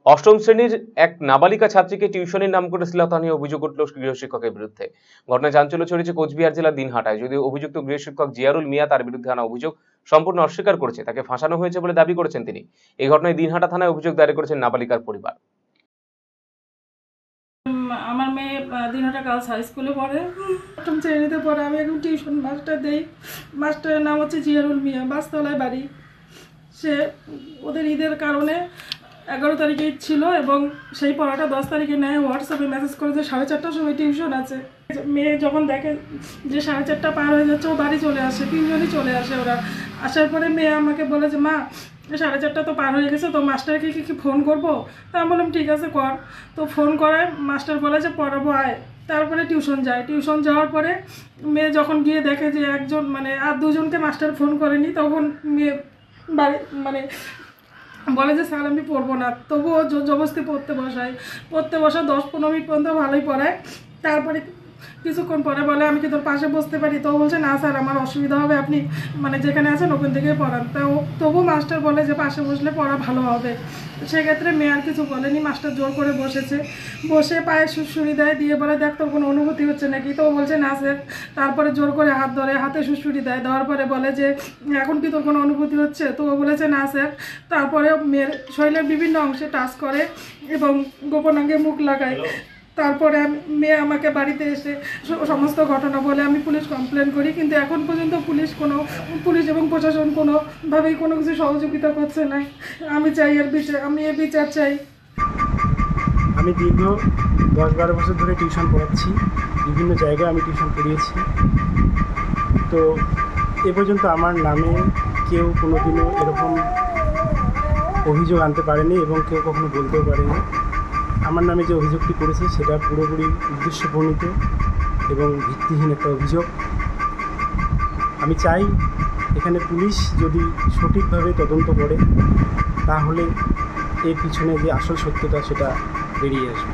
অষ্টম শ্রেণীর এক নাবালিকা ছাত্রীকে টিউশনের নাম করে শ্লীলতাহানির অভিযোগ উঠল গৃহশিক্ষকের বিরুদ্ধে। ঘটনায় চাঞ্চল্য ছড়িয়েছে কোচবিহার জেলার দিনহাটায়। যদিও অভিযুক্ত গৃহশিক্ষক জিয়ারুল মিয়া তার বিরুদ্ধে আনা অভিযোগ সম্পূর্ণ অস্বীকার করেছে, তাকে ফাঁসানো হয়েছে বলে দাবি করেছেন তিনি। এই ঘটনায় দিনহাটা থানায় অভিযোগ দায়ের করেছেন নাবালিকার পরিবার। আমার মেয়ে দিনহাটা গার্লস হাই স্কুলে পড়ে, অষ্টম শ্রেণীতে পড়ে। আমি এখন টিউশন মাস্টার দেই। মাস্টারের নাম হচ্ছে জিয়ারুল মিয়া, বাসতলায় বাড়ি। সে ওদের ঈদের কারণে 11 তারিখে ছিল এবং সেই পড়াটা 10 তারিখে নেয়। হোয়াটসঅ্যাপে মেসেজ করে যে 4:30টার সময় টিউশন আছে। মেয়ে যখন দেখে যে 4:30 পার হয়ে যাচ্ছে, ও বাড়ি চলে আসে, টিউশনই চলে আসে। ওরা আসার পরে মেয়ে আমাকে বলে যে মা 4:30 তো পার হয়ে গেছে, তো মাস্টারকে কি ফোন করবো? তা আমি বললাম ঠিক আছে কর। তো ফোন করায় মাস্টার বলে যে পড়াবো আয়। তারপরে টিউশন যায়। টিউশন যাওয়ার পরে মেয়ে যখন গিয়ে দেখে যে একজন আর দুজনকে মাস্টার ফোন করেনি, তখন মেয়ে বাড়ি বলে যে স্যার আমি পড়বো না। তবুও জবরদস্তি পড়তে বসা 10-15 মিনিট পর্যন্ত ভালোই পড়ায়। তারপরে কিছুক্ষণ পরে বলে আমি কি তোর পাশে বসতে পারি? তো বলছে না স্যার, আমার অসুবিধা হবে, আপনি যেখানে আছেন ওখান থেকে পড়ান। তবু মাস্টার বলে যে পাশে বসলে পড়া ভালো হবে। সেক্ষেত্রে মেয়ে আর কিছু বলেনি, মাস্টার জোর করে বসে পায়ে সুড়সুড়ি দেয়, দিয়ে বলে দেখ তোর কোনো অনুভূতি হচ্ছে নাকি? তো বলছে না স্যার। তারপরে জোর করে হাত ধরে, হাতে সুড়সুড়ি দেওয়ার পরে বলে যে এখন কি তোর কোনো অনুভূতি হচ্ছে? তো ও বলেছে না স্যার। তারপরে মেয়ের শরীরের বিভিন্ন অংশে টাচ করে এবং গোপনাঙ্গে মুখ লাগায়। তারপরে মেয়ে আমাকে বাড়িতে এসে সমস্ত ঘটনা বলে আমি পুলিশ কমপ্লেন করি, কিন্তু এখন পর্যন্ত পুলিশ এবং প্রশাসন কোনোভাবেই কোনো কিছু সহযোগিতা করছে না। আমি চাই এর বিচার চাই। আমি দীর্ঘ 10-12 বছর ধরে টিউশন পড়াচ্ছি, বিভিন্ন জায়গায় আমি টিউশন পড়িয়েছি। তো এ পর্যন্ত আমার নামে কেউ কোনোদিনও এরকম অভিযোগ আনতে পারেনি এবং কেউ কখনো বলতেও পারেনি। আমার নামে যে অভিযোগটি করেছে সেটা পুরোপুরি উদ্দেশ্যপ্রণীত এবং ভিত্তিহীন একটা অভিযোগ। আমি চাই এখানে পুলিশ যদি সঠিকভাবে তদন্ত করে, তাহলে এর পিছনে যে আসল সত্যতা সেটা বেরিয়ে আসবে।